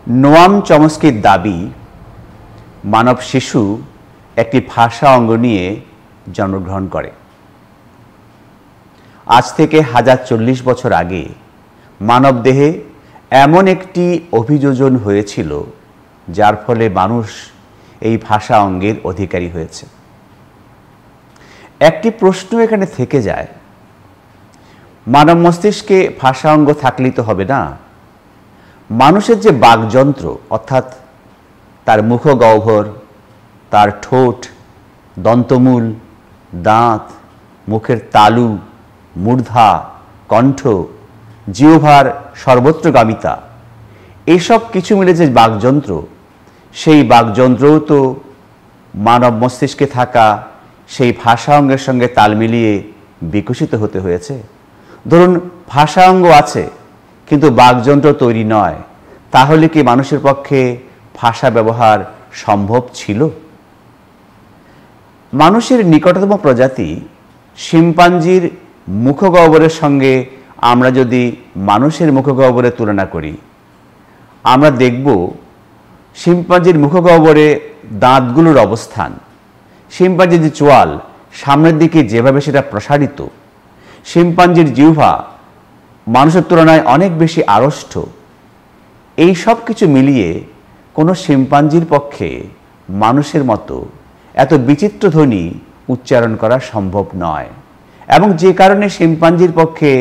Noam চমস্কির দাবি, মানব শিশু একটি ভাষা অঙ্গ নিয়ে জন্মগ্রহণ করে। আজ থেকে 1040 বছর আগে মানব দেহে এমন একটি অভিযোজন হয়েছিল যার ফলে মানুষ এই ভাষা অঙ্গের অধিকারী হয়েছে। একটি প্রশ্ন এখানে থেকে যায়, মানব মস্তিষ্কে ভাষা অঙ্গ থাকলেই তো হবে না। মানুষের যে বাকযন্ত্র, অর্থাৎ তার মুখগহ্বর, তার ঠোঁট, দন্তমূল, দাঁত, মুখের তালু, মূর্ধা, কণ্ঠ, জিহ্বার সর্বত্রগামিতা, এসব কিছু মিলে যে বাকযন্ত্র, সেই বাকযন্ত্রও তো মানব মস্তিষ্কে থাকা সেই ভাষা অঙ্গের সঙ্গে তাল মিলিয়ে বিকশিত হতে হয়েছে। ধরুন ভাষা অঙ্গ আছে কিন্তু বাকযন্ত্র তৈরি নয়, তাহলে কি মানুষের পক্ষে ভাষা ব্যবহার সম্ভব ছিল? মানুষের নিকটতম প্রজাতি শিম্পাঞ্জির মুখগহ্বরের সঙ্গে আমরা যদি মানুষের মুখগহ্বরের তুলনা করি, আমরা দেখব শিম্পাঞ্জির মুখগহ্বরে দাঁতগুলোর অবস্থান, শিম্পাঞ্জির যে চোয়াল সামনের দিকে যেভাবে সেটা প্রসারিত, শিম্পাঞ্জির জিহ্বা মানুষের তুলনায় অনেক বেশি আড়ষ্ট, এই সব কিছু মিলিয়ে কোনো শিম্পাঞ্জির পক্ষে মানুষের মতো এত বিচিত্র ধ্বনি উচ্চারণ করা সম্ভব নয়, এবং যে কারণে শিম্পাঞ্জির পক্ষে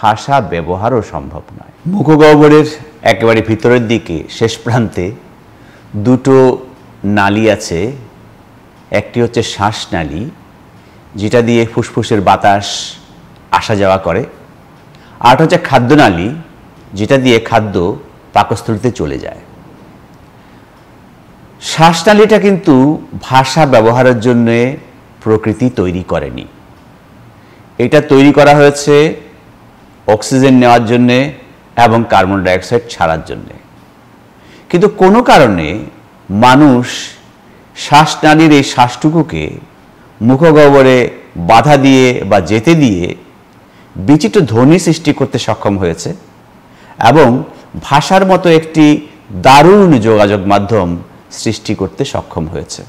ভাষা ব্যবহারও সম্ভব নয়। মুখগহ্বরের একেবারে ভিতরের দিকে শেষ প্রান্তে দুটো নালী আছে। একটি হচ্ছে শ্বাসনালী, যেটা দিয়ে ফুসফুসের বাতাস আসা যাওয়া করে, আর হচ্ছে খাদ্যনালী, যেটা দিয়ে খাদ্য পাকস্থলীতে চলে যায়। শ্বাসনালীটা কিন্তু ভাষা ব্যবহারের জন্য প্রকৃতি তৈরি করেনি। এটা তৈরি করা হয়েছে অক্সিজেন নেওয়ার জন্যে এবং কার্বন ডাইঅক্সাইড ছাড়ার জন্যে। কিন্তু কোনো কারণে মানুষ শ্বাসনালীর এই শ্বাসটুকুকে মুখগহ্বরে বাধা দিয়ে বা যেতে দিয়ে বিচিত্র ধ্বনি সৃষ্টি করতে সক্ষম হয়েছে এবং ভাষার মতো একটি দারুণ যোগাযোগ মাধ্যম সৃষ্টি করতে সক্ষম হয়েছে।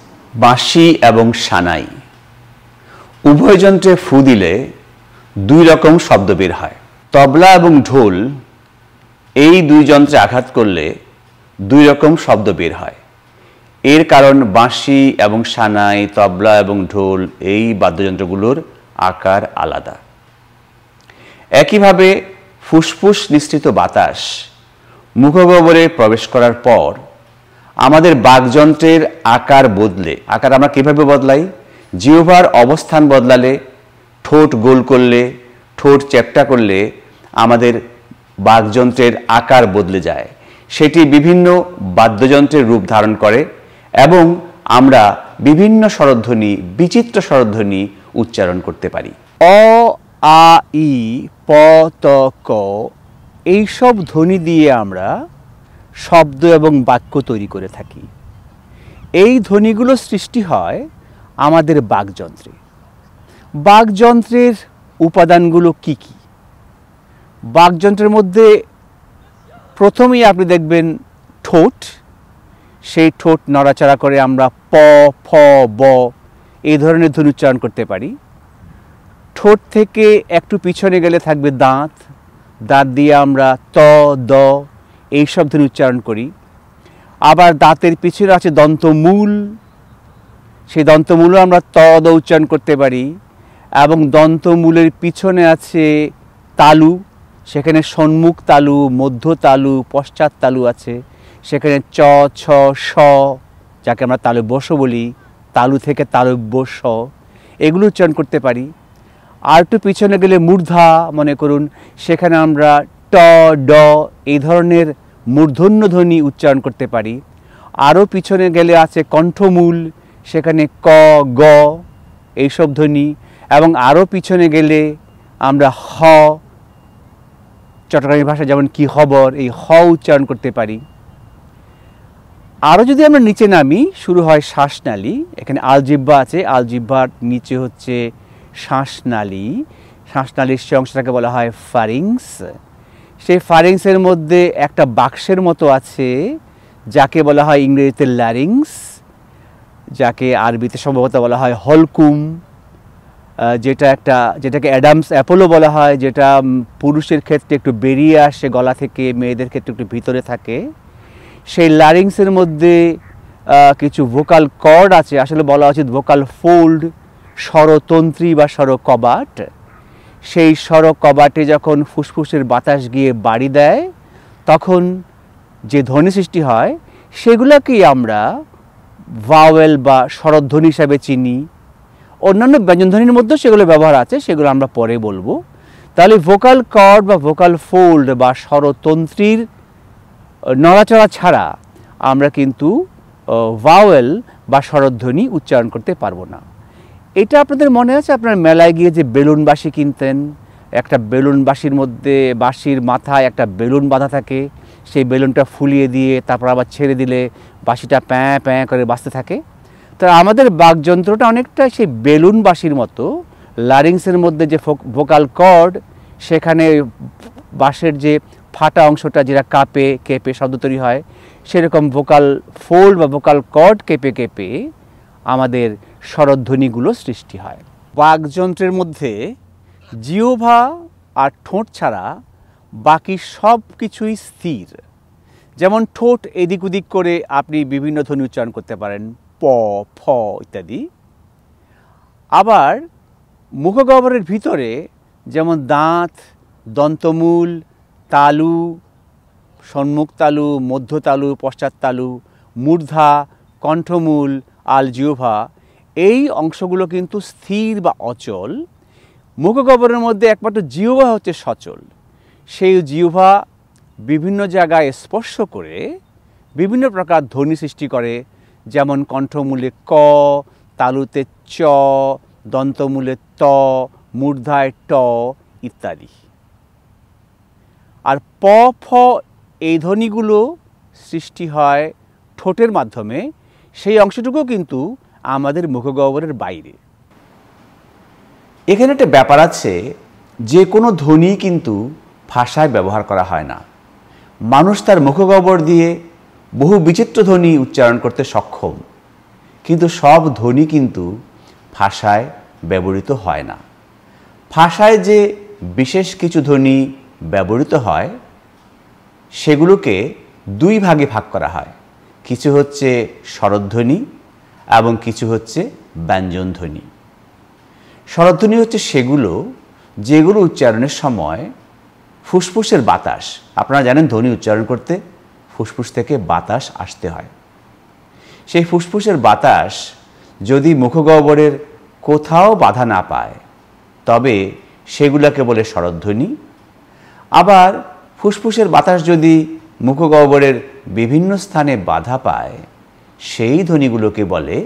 বাঁশি এবং সানাই উভয় যন্ত্রে ফু দিলে দুই রকম শব্দ বের হয়। তবলা এবং ঢোল, এই দুই যন্ত্রে আঘাত করলে দুই রকম শব্দ বের হয়। এর কারণ বাঁশি এবং সানাই, তবলা এবং ঢোল, এই বাদ্যযন্ত্রগুলোর আকার আলাদা। একইভাবে ফুসফুস নিঃসৃত বাতাস মুখগহ্বরে প্রবেশ করার পর আমাদের বাকযন্ত্রের আকার বদলে, আকার আমরা কীভাবে বদলাই? জিহ্বার অবস্থান বদলালে, ঠোঁট গোল করলে, ঠোঁট চ্যাপ্টা করলে আমাদের বাকযন্ত্রের আকার বদলে যায়। সেটি বিভিন্ন বাদ্যযন্ত্রের রূপ ধারণ করে এবং আমরা বিভিন্ন স্বরধ্বনি, বিচিত্র স্বরধ্বনি উচ্চারণ করতে পারি। অ, আ, ই, প, ত, ক, এইসব ধ্বনি দিয়ে আমরা শব্দ এবং বাক্য তৈরি করে থাকি। এই ধ্বনিগুলো সৃষ্টি হয় আমাদের বাকযন্ত্রে। বাকযন্ত্রের উপাদানগুলো কি কি? বাকযন্ত্রের মধ্যে প্রথমেই আপনি দেখবেন ঠোঁট। সেই ঠোঁট নড়াচড়া করে আমরা প, ফ, ব এই ধরনের ধ্বনি উচ্চারণ করতে পারি। ঠোঁট থেকে একটু পিছনে গেলে থাকবে দাঁত, দাঁত দিয়ে আমরা ত, দ এইসব ধ্বনি উচ্চারণ করি। আবার দাঁতের পিছনে আছে দন্তমূল, সেই দন্তমূলও আমরা ত, দ উচ্চারণ করতে পারি। এবং দন্তমূলের পিছনে আছে তালু, সেখানে সম্মুখ তালু, মধ্য তালু, পশ্চাৎ তালু আছে। সেখানে চ, ছ, স, যাকে আমরা তালব্য বলি, তালু থেকে তালব্য স, এগুলো উচ্চারণ করতে পারি। আর একটু পিছনে গেলে মূর্ধা মনে করুন, সেখানে আমরা ট, ড এই ধরনের মূর্ধন্য ধ্বনি উচ্চারণ করতে পারি। আরও পিছনে গেলে আছে কণ্ঠমূল, সেখানে ক, গ এইসব ধ্বনি। এবং আরও পিছনে গেলে আমরা হ, চট্টগ্রামী ভাষা যেমন কি খবর, এই হ উচ্চারণ করতে পারি। আরও যদি আমরা নিচে নামি, শুরু হয় শ্বাসনালী, এখানে আলজিহ্বা আছে, আলজিহ্বার নিচে হচ্ছে শ্বাসনালী। শ্বাসনালীর সে অংশটাকে বলা হয় ফারিংস। সেই ফারিংসের মধ্যে একটা বাক্সের মতো আছে, যাকে বলা হয় ইংরেজিতে ল্যারিংস, যাকে আরবিতে সম্ভবত বলা হয় হলকুম, যেটাকে অ্যাডামস অ্যাপোলো বলা হয়, যেটা পুরুষের ক্ষেত্রে একটু বেরিয়ে আসে গলা থেকে, মেয়েদের ক্ষেত্রে একটু ভিতরে থাকে। সেই ল্যারিংসের মধ্যে কিছু ভোকাল কর্ড আছে, আসলে বলা উচিত ভোকাল ফোল্ড, স্বরতন্ত্রী বা স্বরকবাট। সেই স্বরকবাটে যখন ফুসফুসের বাতাস গিয়ে বাড়ি দেয় তখন যে ধ্বনি সৃষ্টি হয় সেগুলোকেই আমরা ভাওয়েল বা স্বরধ্বনি হিসাবে চিনি। অন্যান্য ব্যঞ্জনধ্বনির মধ্যেও সেগুলো ব্যবহার আছে, সেগুলো আমরা পরে বলবো। তাহলে ভোকাল কর্ড বা ভোকাল ফোল্ড বা স্বরতন্ত্রীর নড়াচড়া ছাড়া আমরা কিন্তু ভাওয়েল বা স্বরধ্বনি উচ্চারণ করতে পারবো না। এটা আপনাদের মনে আছে, আপনার মেলায় গিয়ে যে বেলুন বাঁশি কিনতেন, একটা বেলুন বাঁশির মধ্যে বাঁশির মাথায় একটা বেলুন বাঁধা থাকে, সেই বেলুনটা ফুলিয়ে দিয়ে তারপর আবার ছেড়ে দিলে বাঁশিটা প্যাঁ প্যাঁ করে বাজতে থাকে। তো আমাদের বাকযন্ত্রটা অনেকটা সেই বেলুন বাঁশির মতো। লারিংসের মধ্যে যে ভোকাল কর্ড, সেখানে বাঁশের যে ফাটা অংশটা যেটা কাঁপে কেঁপে শব্দ তৈরি হয়, সেরকম ভোকাল ফোল্ড বা ভোকাল কর্ড কেঁপে কেঁপে আমাদের স্বরধ্বনিগুলো সৃষ্টি হয়। বাকযন্ত্রের মধ্যে জিহ্বা আর ঠোঁট ছাড়া বাকি সব কিছুই স্থির। যেমন ঠোঁট এদিক ওদিক করে আপনি বিভিন্ন ধ্বনি উচ্চারণ করতে পারেন, প, ফ ইত্যাদি। আবার মুখগহ্বরের ভিতরে যেমন দাঁত, দন্তমূল, তালু, সম্মুখ তালু, মধ্য তালু, পশ্চাৎ তালু, মূর্ধা, কণ্ঠমূল, আলজিহ্বা, এই অংশগুলো কিন্তু স্থির বা অচল। মুখগহ্বরের মধ্যে একমাত্র জিহ্বা হচ্ছে সচল। সেই জিহ্বা বিভিন্ন জায়গায় স্পর্শ করে বিভিন্ন প্রকার ধ্বনি সৃষ্টি করে, যেমন কণ্ঠমূলে ক, তালুতে চ, দন্তমূলে ত, মূর্ধায় ট ইত্যাদি। আর প, ফ এই ধ্বনিগুলো সৃষ্টি হয় ঠোঁটের মাধ্যমে, সেই অংশটুকু কিন্তু আমাদের মুখগহ্বরের বাইরে। এখানে একটা ব্যাপার আছে, যে কোনো ধ্বনি কিন্তু ভাষায় ব্যবহার করা হয় না। মানুষ তার মুখগহ্বর দিয়ে বহু বিচিত্র ধ্বনি উচ্চারণ করতে সক্ষম, কিন্তু সব ধ্বনি কিন্তু ভাষায় ব্যবহৃত হয় না। ভাষায় যে বিশেষ কিছু ধ্বনি ব্যবহৃত হয় সেগুলোকে দুই ভাগে ভাগ করা হয়। কিছু হচ্ছে স্বরধ্বনি এবং কিছু হচ্ছে ব্যঞ্জনধ্বনি। স্বরধ্বনি হচ্ছে সেগুলো যেগুলো উচ্চারণের সময় ফুসফুসের বাতাস, আপনারা জানেন ধ্বনি উচ্চারণ করতে ফুসফুস থেকে বাতাস আসতে হয়। সেই ফুসফুসের বাতাস যদি মুখগহ্বরের কোথাও বাধা না পায় তবে সেগুলোকে বলে স্বরধ্বনি। আবার ফুসফুসের বাতাস যদি মুখগহ্বরের বিভিন্ন স্থানে বাধা পায় সেই ধ্বনিগুলোকে বলে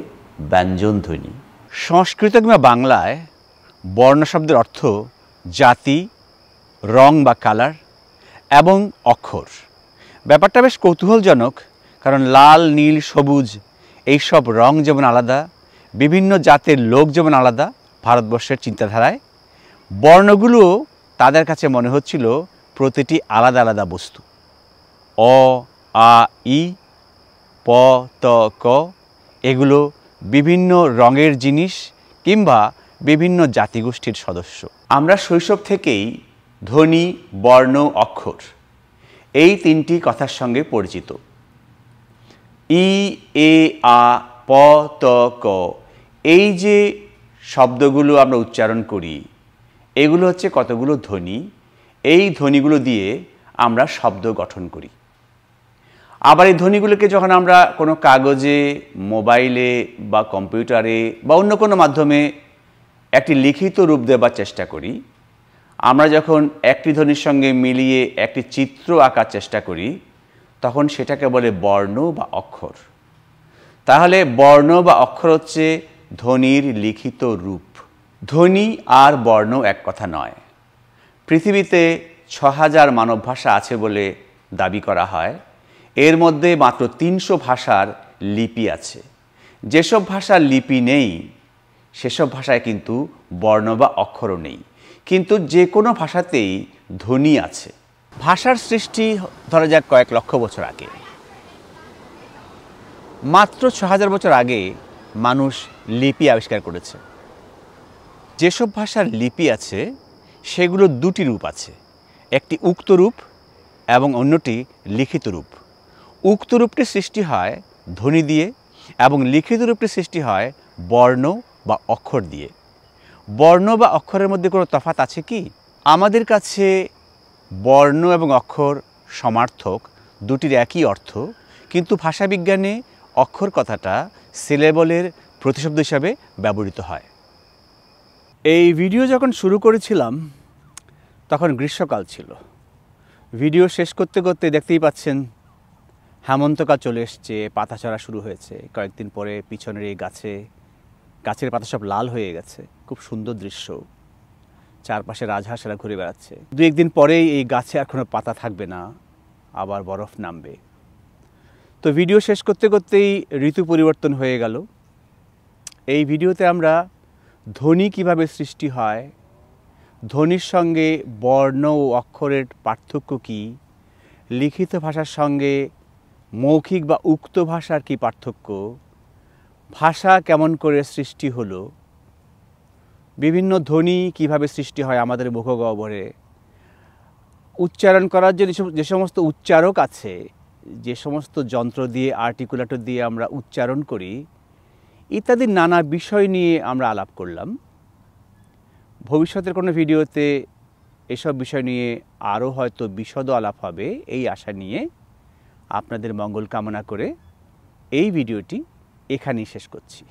ব্যঞ্জনধ্বনি। সংস্কৃত কিংবা বাংলায় বর্ণ শব্দের অর্থ জাতি, রং বা কালার এবং অক্ষর। ব্যাপারটা বেশ কৌতূহলজনক, কারণ লাল, নীল, সবুজ এইসব রং যেমন আলাদা, বিভিন্ন জাতের লোক যেমন আলাদা ভারতবর্ষের চিন্তাধারায়, বর্ণগুলো তাদের কাছে মনে হচ্ছিল প্রতিটি আলাদা আলাদা বস্তু। অ, আ, ই, প, ত, ক এগুলো বিভিন্ন রঙের জিনিস কিংবা বিভিন্ন জাতিগোষ্ঠীর সদস্য। আমরা শৈশব থেকেই ধ্বনি, বর্ণ, অক্ষর এই তিনটি কথার সঙ্গে পরিচিত। ই, এ, আ, প, ত, ক এই যে শব্দগুলো আমরা উচ্চারণ করি এগুলো হচ্ছে কতগুলো ধ্বনি। এই ধ্বনিগুলো দিয়ে আমরা শব্দ গঠন করি। আবার এই ধ্বনিগুলোকে যখন আমরা কোনো কাগজে, মোবাইলে বা কম্পিউটারে বা অন্য কোনো মাধ্যমে একটি লিখিত রূপ দেবার চেষ্টা করি, আমরা যখন একটি ধ্বনির সঙ্গে মিলিয়ে একটি চিত্র আঁকার চেষ্টা করি তখন সেটাকে বলে বর্ণ বা অক্ষর। তাহলে বর্ণ বা অক্ষর হচ্ছে ধ্বনির লিখিত রূপ। ধ্বনি আর বর্ণ এক কথা নয়। পৃথিবীতে ৬,০০০ মানব ভাষা আছে বলে দাবি করা হয়। এর মধ্যে মাত্র ৩০০ ভাষার লিপি আছে। যেসব ভাষার লিপি নেই সেসব ভাষায় কিন্তু বর্ণ বা অক্ষরও নেই, কিন্তু যে কোনো ভাষাতেই ধ্বনি আছে। ভাষার সৃষ্টি ধরা যাক কয়েক লক্ষ বছর আগে। মাত্র ৬,০০০ বছর আগে মানুষ লিপি আবিষ্কার করেছে। যেসব ভাষার লিপি আছে সেগুলো দুটি রূপ আছে, একটি উক্ত রূপ এবং অন্যটি লিখিত রূপ। উক্ত রূপটি সৃষ্টি হয় ধ্বনি দিয়ে এবং লিখিত রূপটি সৃষ্টি হয় বর্ণ বা অক্ষর দিয়ে। বর্ণ বা অক্ষরের মধ্যে কোনো তফাৎ আছে কি? আমাদের কাছে বর্ণ এবং অক্ষর সমার্থক, দুটির একই অর্থ, কিন্তু ভাষাবিজ্ঞানে অক্ষর কথাটা সিলেবলের প্রতিশব্দ হিসাবে ব্যবহৃত হয়। এই ভিডিও যখন শুরু করেছিলাম তখন গ্রীষ্মকাল ছিল। ভিডিও শেষ করতে করতে দেখতেই পাচ্ছেন হেমন্তকাল চলে এসছে, পাতা ঝরা শুরু হয়েছে। কয়েকদিন পরে পিছনের এই গাছের পাতা সব লাল হয়ে গেছে। খুব সুন্দর দৃশ্য, চারপাশে রাজহাঁসেরা ঘুরে বেড়াচ্ছে। দু একদিন পরেই এই গাছে আর কোনো পাতা থাকবে না, আবার বরফ নামবে। তো ভিডিও শেষ করতে করতেই ঋতু পরিবর্তন হয়ে গেল। এই ভিডিওতে আমরা ধ্বনি কিভাবে সৃষ্টি হয়, ধ্বনির সঙ্গে বর্ণ ও অক্ষরের পার্থক্য কী, লিখিত ভাষার সঙ্গে মৌখিক বা উক্ত ভাষার কী পার্থক্য, ভাষা কেমন করে সৃষ্টি হলো, বিভিন্ন ধ্বনি কিভাবে সৃষ্টি হয় আমাদের মুখগহ্বরে, উচ্চারণ করার যে সমস্ত উচ্চারক আছে, যে সমস্ত যন্ত্র দিয়ে আর্টিকুলেটর দিয়ে আমরা উচ্চারণ করি, ইত্যাদি নানা বিষয় নিয়ে আমরা আলাপ করলাম। ভবিষ্যতের কোনো ভিডিওতে এসব বিষয় নিয়ে আরও হয়তো বিশদ আলাপ হবে, এই আশা নিয়ে আপনাদের মঙ্গল কামনা করে এই ভিডিওটি এখানেই শেষ করছি।